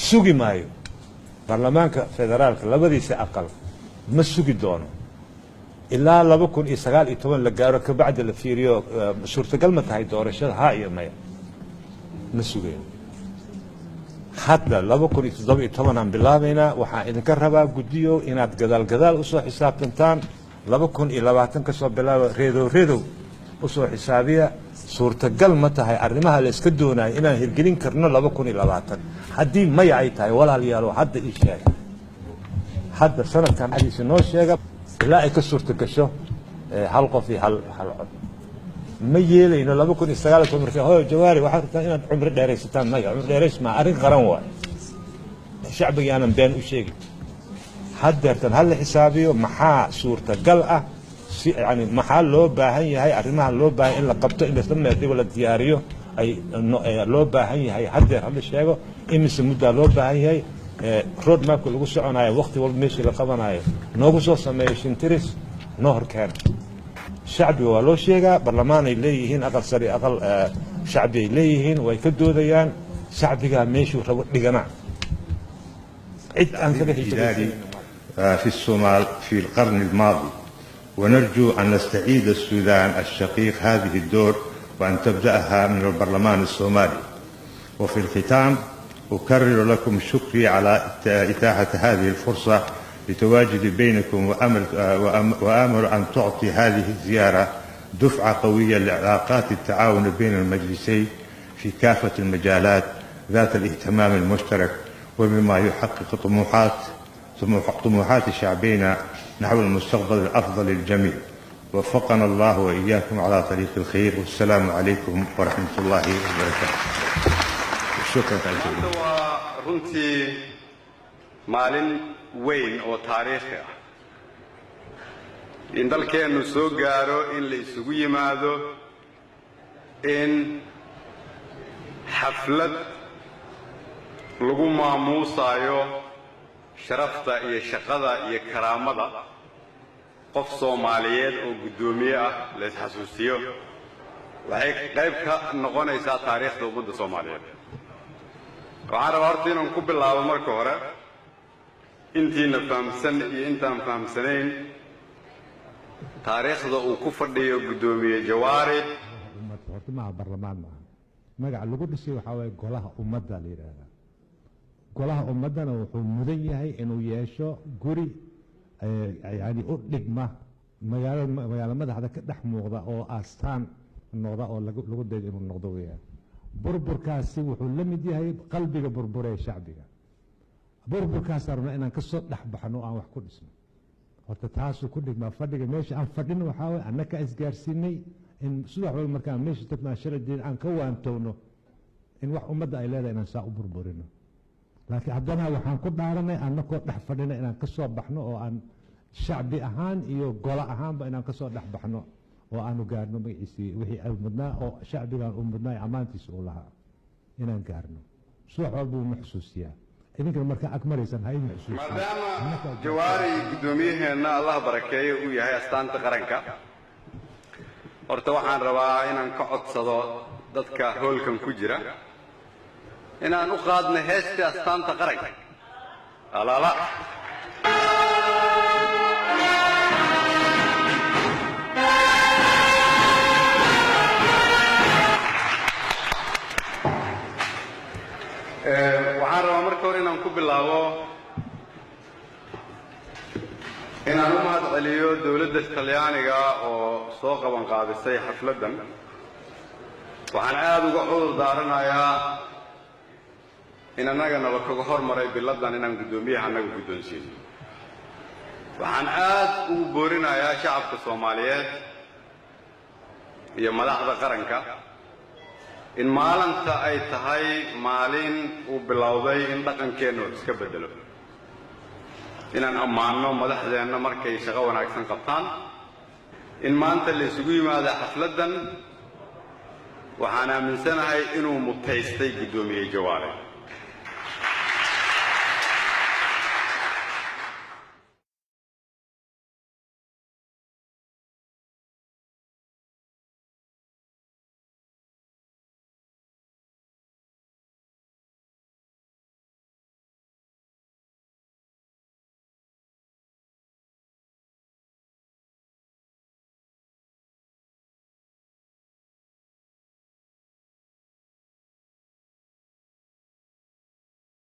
sugi maayo baarlamaanka federaalka labadiisa aqal ma sugi doono ilaa 2019 la gaaro ka bacda la fiiriyo suurtagal ma tahay doorashada ha iyo maya ma sugeen hadda 2017 aan bilaabayna waxaan idinka rabaa guddiyo inaad gadaal u soo xisaabtantaan 2020 ka soo bilaabo reedow u soo xisaabiya suurtagal ma tahay arrimaha la iska doonayo inaan hirgelin karno 2020 haddii maya ay tahay walaalayaal hadda ii sheeg hadda sanadkan xadiisi noo sheega ilaa ay ka suurta gasho hal qof iyo hal cod ma yeelayno 2019 markii hooyo jawaari waxaad rabtaa inaad cumri dheeraysataan maya cumri dheerays ma arrin qaran waay shacbiga aanan been u sheegin haddeertan hal xisaabiyo maxaa suurtagal ah si yani maxaa loo baahan yahay arrimaha loo baahan in la qabto in isla meeldib la diyaariyo ay loo baahan yahay haddeer hal sheego imise muddo loo baahan yahay road map lagu soconayo waqti walba meeshii la qabanayo noogu soo sameeyo shintiris noo horkeena shacbiga waa loo sheegaa barlamaan ay leeyihiin aqal sari aqal shacbi ay leeyihiin way ka doodayaan shacbiga meeshuu rabo dhigana cid aan kaga heshiin في الصومال في القرن الماضي ونرجو أن نستعيد السودان الشقيق هذه الدور وأن تبدأها من البرلمان الصومالي. وفي الختام أكرر لكم شكري على إتاحة هذه الفرصة لتواجدي بينكم وآمل أن تعطي هذه الزيارة دفعة قوية لعلاقات التعاون بين المجلسين في كافة المجالات ذات الاهتمام المشترك وبما يحقق طموحات شعبنا نحو المستقبل الأفضل للجميع. وفقنا الله وإياكم على طريق الخير والسلام عليكم ورحمة الله وبركاته. شكرا جزيلا. runtii maalin weyn oo taariikhi ah in dalkeennu soo gaaro in la isugu yimaado in xaflad lagu maamuusayo sharafta iyo shaqada iyo karaamada qof Soomaaliyeed oo gudoomiye ah la xasuusiyo waxay qayb ka noqonaysaa taariikhda ummadda Soomaaliyeed. waxaan rabaa horta inaan ku bilaabo marka hore intiina fahamsan iyo intaan fahamsanayn taariikhda uu ku fadhiyo gudoomiye Jawaari horta ma barlamaan ma magac lagu dhisay waxa way golaha ummadda la yiraahdaa golaha ummadana wuxuu mudan yahay inuu yeesho guri yani u dhigma magaalada madaxda ka dhex muuqda oo aastaan noqda oo lagu dayay inuu noqdo weeyaan burburkaasi wuxuu la mid yahay qalbiga burburee shacbiga burburkaas arna inaan ka soo dhaxbaxno aan wax ku dhisno horta taasoo ku dhigma fadhiga meesha aan fadhino waxa way annaka isgaarsiinay in subax walba markaan meesha tagna sharadeen aan ka waantowno in wax ummadda ay leedahay inaan saa u burburino laakiin haddana waxaan ku dhaaranay annakoo dhex fadhina inaan ka soo baxno oo aan shacbi ahaan iyo golo ahaanba inaan ka soo dhex baxno oo aanu gaarno magaciisii wixii ay mudnaa oo shacbigan uu mudnaa ammaantiisa uu lahaa inaan gaarno subax walba uu maxsuusiyaa idinkana markaa ag maraysan ha idin xusuusiyaa maadaama Jawaari gudoomiyaheenna Allah barakeeyo uu yahay astaanta qaranka horta waxaan rabaa inaan ka codsado dadka hoolkan ku jira inaan u qaadno heesta astaanta qaranka alaala waxaan rabaa marka hore inaan ku bilaabo inaan u mahad celiyo dowladda Talyaaniga oo soo qaban qaadisay xafladan waxaan aad uga cudur daaranayaa in annagana la kaga hormaray biladan inaan gudoomiyaha annaga guddoonsiino waxaan aad ugu boorinayaa shacabka Soomaaliyeed iyo madaxda qaranka in maalinta ay tahay maalin uu bilowday in dhaqankeenu iska bedelo inaan ammaano madaxdeena markay shaqo wanaagsan qabtaan in maanta la isugu yimaado xafladan waxaan aaminsanahay inuu mutaystay gudoomiye Jawaari